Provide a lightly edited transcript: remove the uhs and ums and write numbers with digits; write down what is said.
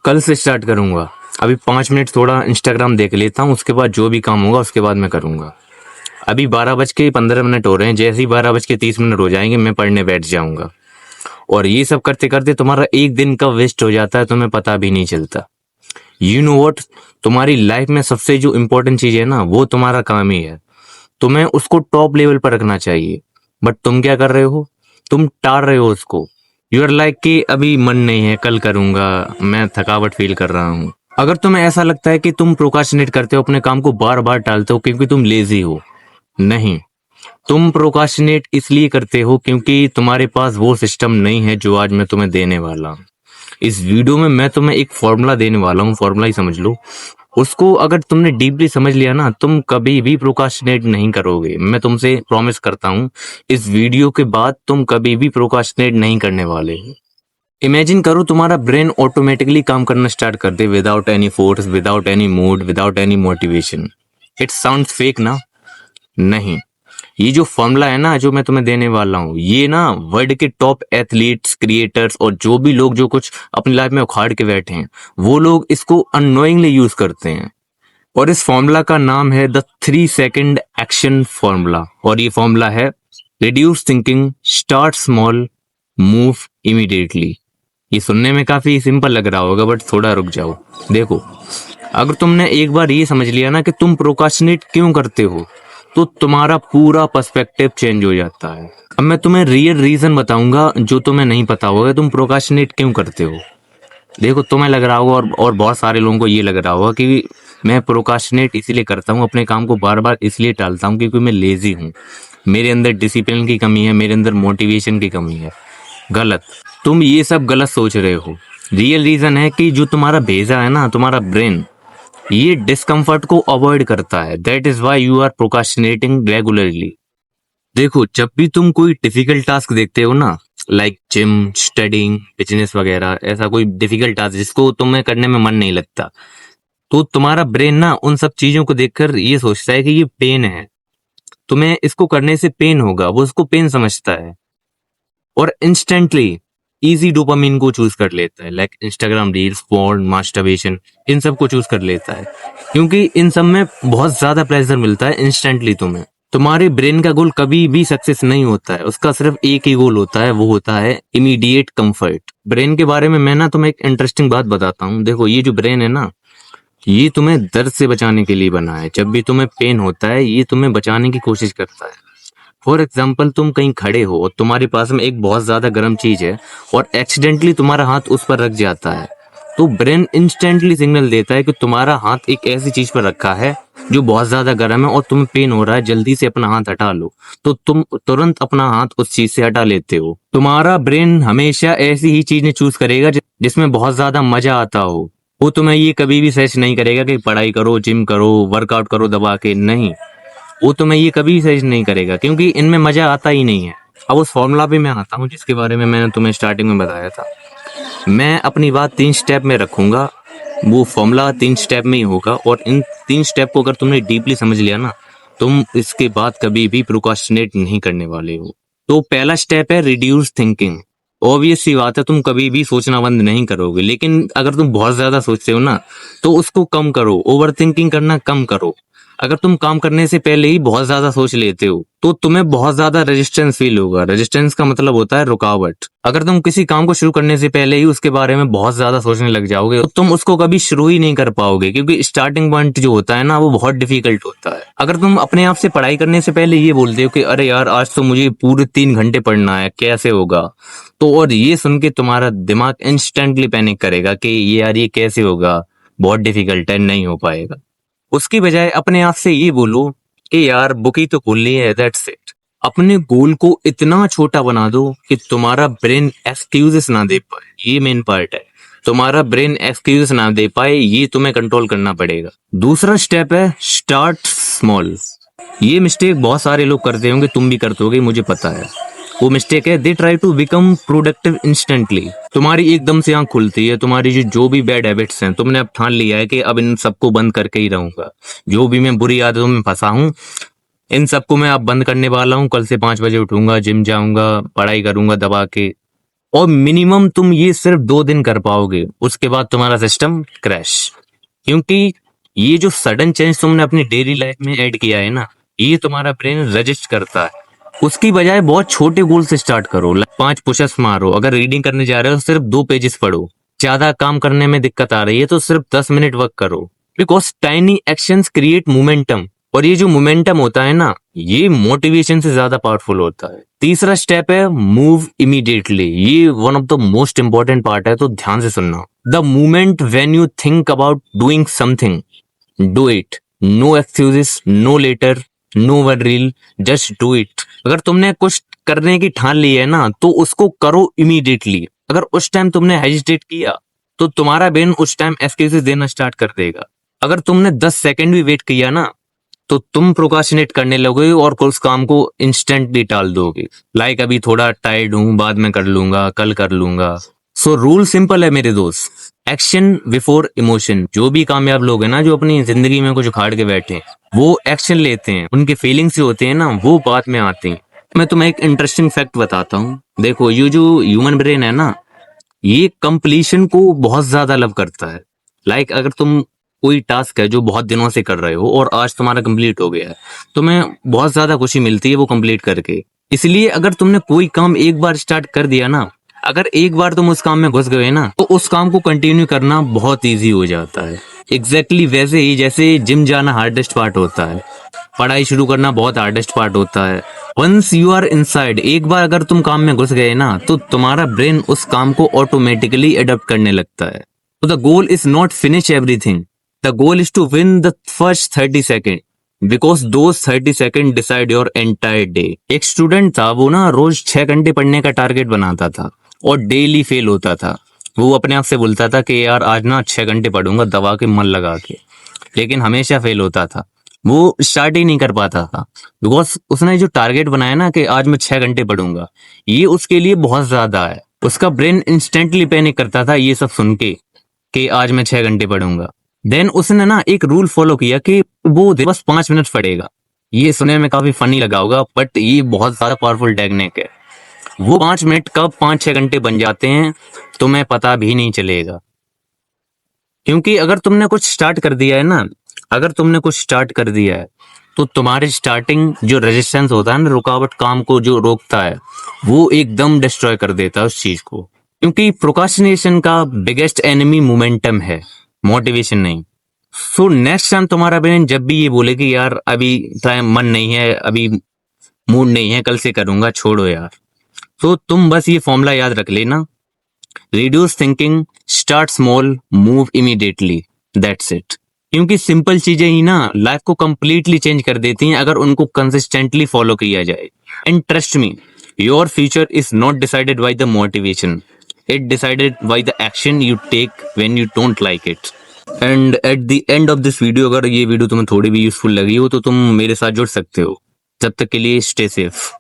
कल से स्टार्ट करूंगा। अभी 5 मिनट थोड़ा इंस्टाग्राम देख लेता हूँ, उसके बाद जो भी काम होगा उसके बाद मैं करूंगा। अभी 12:15 हो रहे हैं, जैसे ही 12:30 हो जाएंगे मैं पढ़ने बैठ जाऊंगा। और ये सब करते करते तुम्हारा एक दिन कब वेस्ट हो जाता है तुम्हें पता भी नहीं चलता। यू नो वॉट, तुम्हारी लाइफ में सबसे जो इम्पोर्टेंट चीज है ना, वो तुम्हारा काम ही है। तुम्हें उसको टॉप लेवल पर रखना चाहिए। बट तुम क्या कर रहे हो, तुम टाल रहे हो उसको। यू आर लाइक कि अभी मन नहीं है, कल करूंगा, मैं थकावट फील कर रहा हूँ। अगर तुम्हें ऐसा लगता है कि तुम प्रोकास्टिनेट करते हो, अपने काम को बार बार टालते हो क्योंकि तुम लेजी हो, नहीं। तुम प्रोकास्टिनेट इसलिए करते हो क्योंकि तुम्हारे पास वो सिस्टम नहीं है जो आज मैं तुम्हें देने वाला हूँ। इस वीडियो में मैं तुम्हें एक फॉर्मूला देने वाला हूँ, फॉर्मूला ही समझ लो। उसको अगर तुमने डीपली समझ लिया ना, तुम कभी भी प्रोकास्टिनेट नहीं करोगे। मैं तुमसे प्रॉमिस करता हूँ, इस वीडियो के बाद तुम कभी भी प्रोकास्टिनेट नहीं करने वाले हो। इमेजिन करो तुम्हारा ब्रेन ऑटोमेटिकली काम करना स्टार्ट कर दे, without any force, without any mood, without any motivation. It sounds fake ना? नहीं। ये जो फॉर्मूला है ना, जो मैं तुम्हें देने वाला हूँ, ये ना वर्ल्ड के टॉप एथलीट्स, क्रिएटर्स और जो भी लोग जो कुछ अपनी लाइफ में उखाड़ के बैठे हैं, वो लोग इसको अननोइंगली यूज करते हैं। और इस फॉर्मूला का नाम है द 3 सेकंड एक्शन फॉर्मूला। और ये फॉर्मूला है reduce thinking, start small, move immediately. ये सुनने में काफी सिंपल लग रहा होगा, बट थोड़ा रुक जाओ। देखो, अगर तुमने एक बार ये समझ लिया ना कि तुम प्रोकास्टिनेट क्यों करते हो, तो तुम्हारा पूरा पर्सपेक्टिव चेंज हो जाता है। अब मैं तुम्हें रियल रीजन बताऊंगा जो तुम्हें नहीं पता होगा, तुम प्रोकास्टिनेट क्यों करते हो। देखो, तुम्हें लग रहा होगा और बहुत सारे लोगों को ये लग रहा होगा कि मैं प्रोकास्टिनेट इसीलिए करता हूँ, अपने काम को बार बार इसलिए टालता हूँ क्योंकि मैं लेजी हूँ, मेरे अंदर डिसिप्लिन की कमी है, मेरे अंदर मोटिवेशन की कमी है। गलत। तुम ये सब गलत सोच रहे हो। रियल रीजन है कि जो तुम्हारा भेजा है ना, तुम्हारा ब्रेन, ये डिस्कम्फर्ट को अवॉइड करता है। That is why you are procrastinating regularly. देखो, जब भी तुम कोई डिफिकल्ट टास्क देखते हो ना, लाइक जिम, स्टडिंग, बिजनेस वगैरह, ऐसा कोई डिफिकल्ट टास्क जिसको तुम्हें करने में मन नहीं लगता, तो तुम्हारा ब्रेन ना उन सब चीजों को देखकर ये सोचता है कि ये पेन है, तुम्हें इसको करने से पेन होगा, वो उसको पेन समझता है और इंस्टेंटली इजी डोपामिन को चूज कर लेता है। Like Instagram reels, porn, masturbation, इन सब को चूज कर लेता है क्योंकि इन सब में बहुत ज्यादा प्लेजर मिलता है इंस्टेंटली तुम्हें। तुम्हारे ब्रेन का गोल कभी भी सक्सेस नहीं होता है, उसका सिर्फ एक ही गोल होता है, वो होता है इमीडिएट कंफर्ट। ब्रेन के बारे में मैं ना तुम्हें एक इंटरेस्टिंग बात बताता हूँ। देखो, ये जो ब्रेन है ना, ये तुम्हें दर्द से बचाने के लिए बना है। जब भी तुम्हें पेन होता है, ये तुम्हें बचाने की कोशिश करता है। फॉर एग्जाम्पल, तुम कहीं खड़े हो और तुम्हारे पास में एक बहुत ज्यादा गर्म चीज है और एक्सीडेंटली तुम्हारा हाथ उस पर रख जाता है, तो ब्रेन इंस्टेंटली सिग्नल देता है कि तुम्हारा हाथ एक ऐसी चीज पर रखा है जो बहुत ज्यादा गर्म है और तुम्हें पेन हो रहा है, जल्दी से अपना हाथ हटा लो। तो तुम तुरंत अपना हाथ उस चीज से हटा लेते हो। तुम्हारा ब्रेन हमेशा ऐसी ही चीजें चूज करेगा जिसमें बहुत ज्यादा मजा आता हो। वो तुम्हें ये कभी भी सजेस्ट नहीं करेगा कि पढ़ाई करो, जिम करो, वर्कआउट करो दबा के, नहीं। वो तुम्हें ये कभी सजेस्ट नहीं करेगा क्योंकि इनमें मजा आता ही नहीं है। अब उस फॉर्मूला पे मैं आता हूँ जिसके बारे में मैंने तुम्हें स्टार्टिंग में बताया था। मैं अपनी बात 3 स्टेप में रखूंगा, वो फॉर्मूला 3 स्टेप में ही होगा और इन 3 स्टेप को अगर तुमने डीपली समझ लिया ना, तुम इसके बाद कभी भी प्रोकास्टिनेट नहीं करने वाले हो। तो पहला स्टेप है रिड्यूस थिंकिंग। ऑब्वियस सी बात है, तुम कभी भी सोचना बंद नहीं करोगे, लेकिन अगर तुम बहुत ज्यादा सोचते हो ना, तो उसको कम करो, ओवर थिंकिंग करना कम करो। अगर तुम काम करने से पहले ही बहुत ज्यादा सोच लेते हो तो तुम्हें बहुत ज्यादा रेजिस्टेंस फील होगा। रेजिस्टेंस का मतलब होता है रुकावट। अगर तुम किसी काम को शुरू करने से पहले ही उसके बारे में बहुत ज्यादा सोचने लग जाओगे तो तुम उसको कभी शुरू ही नहीं कर पाओगे, क्योंकि स्टार्टिंग पॉइंट जो होता है ना, वो बहुत डिफिकल्ट होता है। अगर तुम अपने आप से पढ़ाई करने से पहले ये बोलते हो कि अरे यार, आज तो मुझे पूरे 3 घंटे पढ़ना है, कैसे होगा, तो और ये सुन के तुम्हारा दिमाग इंस्टेंटली पैनिक करेगा कि ये यार, ये कैसे होगा, बहुत डिफिकल्ट है, नहीं हो पाएगा। उसकी बजाय अपने आप से ये बोलो कि यार, बुक ही तो खोलनी है, दैट्स इट। अपने गोल को इतना छोटा बना दो कि तुम्हारा ब्रेन एक्सक्यूजेस ना दे पाए। ये मेन पार्ट है, तुम्हारा ब्रेन एक्सक्यूजेस ना दे पाए, ये तुम्हें कंट्रोल करना पड़ेगा। दूसरा स्टेप है स्टार्ट स्मॉल। ये मिस्टेक बहुत सारे लोग करते होंगे, तुम भी करते होगे, मुझे पता है। वो मिस्टेक है they try to become productive instantly. तुम्हारी एकदम से आंख खुलती है, तुम्हारी जो भी बैड हैबिट्स हैं, तुमने अब ठान लिया है कि अब इन सबको बंद करके ही रहूंगा। जो भी मैं बुरी आदतों में फंसा हूँ, इन सबको मैं अब बंद करने वाला हूँ। कल से 5 बजे उठूंगा, जिम जाऊंगा, पढ़ाई करूंगा दबा के। और मिनिमम तुम ये सिर्फ 2 दिन कर पाओगे, उसके बाद तुम्हारा सिस्टम क्रैश। क्योंकि ये जो सडन चेंज तुमने अपनी डेली लाइफ में ऐड किया है ना, ये तुम्हारा ब्रेन रजिस्ट करता है। उसकी बजाय बहुत छोटे गोल से स्टार्ट करो, 5 पुशअप्स मारो। अगर रीडिंग करने जा रहे हो सिर्फ 2 पेजेस पढ़ो। ज्यादा काम करने में दिक्कत आ रही है तो सिर्फ 10 मिनट वर्क करो, because tiny actions create momentum. और ये जो मोमेंटम होता है ना, ये मोटिवेशन से ज्यादा पावरफुल होता है। तीसरा स्टेप है मूव इमीडिएटली। ये one of the most important part है, तो ध्यान से सुनना। The moment when you think about doing something, do it. No excuses, no later, no worry, just do it. अगर तुमने कुछ करने की ठान ली है ना, तो उसको करो इमीडिएटली। अगर उस टाइम तुमने हेजिटेट किया तो तुम्हारा ब्रेन उस टाइम एक्सक्यूजेस देना स्टार्ट कर देगा। अगर तुमने 10 सेकंड भी वेट किया ना, तो तुम प्रोकास्टिनेट करने लगोगे और उस काम को इंस्टेंटली टाल दोगे। लाइक अभी थोड़ा टायर्ड हूं, बाद में कर लूंगा, कल कर लूंगा। सो रूल सिंपल है मेरे दोस्त, एक्शन बिफोर इमोशन। जो भी कामयाब लोग हैं ना, जो अपनी जिंदगी में कुछ उखाड़ के बैठे हैं, वो एक्शन लेते हैं। उनके फीलिंग्स जो होते हैं ना, वो बाद में आते हैं। मैं तुम्हें एक इंटरेस्टिंग फैक्ट बताता हूँ। देखो, ये जो ह्यूमन ब्रेन है ना, ये कंप्लीशन को बहुत ज्यादा लव करता है। लाइक अगर तुम कोई टास्क है जो बहुत दिनों से कर रहे हो और आज तुम्हारा कंप्लीट हो गया है, तुम्हें बहुत ज्यादा खुशी मिलती है वो कंप्लीट करके। इसलिए अगर तुमने कोई काम एक बार स्टार्ट कर दिया ना, अगर एक बार तुम उस काम में घुस गए ना, तो उस काम को कंटिन्यू करना बहुत इजी हो जाता है। एग्जैक्टली वैसे ही जैसे जिम जाना हार्डेस्ट पार्ट होता है, पढ़ाई शुरू करना बहुत हार्डेस्ट पार्ट होता है। वंस यू आर इनसाइड, एक बार अगर तुम काम में घुस गए ना, तो तुम्हारा ब्रेन उस काम को ऑटोमेटिकली अडॉप्ट करने लगता है। तो the goal is not finish everything, the goal is to win the first 30 second, because those 30 second decide your entire day. एक स्टूडेंट था, वो ना रोज 6 घंटे पढ़ने का टारगेट बनाता था और डेली फेल होता था। वो अपने आप से बोलता था कि यार आज ना 6 घंटे पढ़ूंगा दबा के, मन लगा के, लेकिन हमेशा फेल होता था। वो स्टार्ट ही नहीं कर पाता था, बिकॉज उसने जो टारगेट बनाया ना कि आज मैं 6 घंटे पढ़ूंगा, ये उसके लिए बहुत ज्यादा है। उसका ब्रेन इंस्टेंटली पैनिक करता था ये सब सुन के कि आज मैं 6 घंटे पढ़ूंगा। देन उसने ना एक रूल फॉलो किया कि वो बस 5 मिनट पढ़ेगा। ये सुनने में काफी फनी लगा होगा, बट ये बहुत ज्यादा पावरफुल टेक्निक है। वो 5 मिनट कब 5-6 घंटे बन जाते हैं तुम्हें पता भी नहीं चलेगा। क्योंकि अगर तुमने कुछ स्टार्ट कर दिया है ना, अगर तुमने कुछ स्टार्ट कर दिया है, तो तुम्हारे स्टार्टिंग जो रेजिस्टेंस होता है ना, रुकावट, काम को जो रोकता है, वो एकदम डिस्ट्रॉय कर देता है उस चीज को। क्योंकि प्रोकास्टिनेशन का बिगेस्ट एनिमी मोमेंटम है, मोटिवेशन नहीं। सो नेक्स्ट टाइम तुम्हारा ब्रेन जब भी ये बोले कि यार अभी टाइम, मन नहीं है, अभी मूड नहीं है, कल से करूंगा, छोड़ो यार, तो तुम बस ये फॉर्मूला याद रख लेना, reduce thinking, start small, move immediately, that's it. क्योंकि सिंपल चीजें ही ना लाइफ को कंप्लीटली चेंज कर देती हैं अगर उनको कंसिस्टेंटली फॉलो किया जाए। And trust me, your future is not decided by the motivation, it decided by the action you take when you don't like it. And at the end of this video, अगर ये video तुम्हें थोड़ी भी useful लगी हो तो तुम मेरे साथ जुड़ सकते हो। जब तक के लिए स्टे सेफ।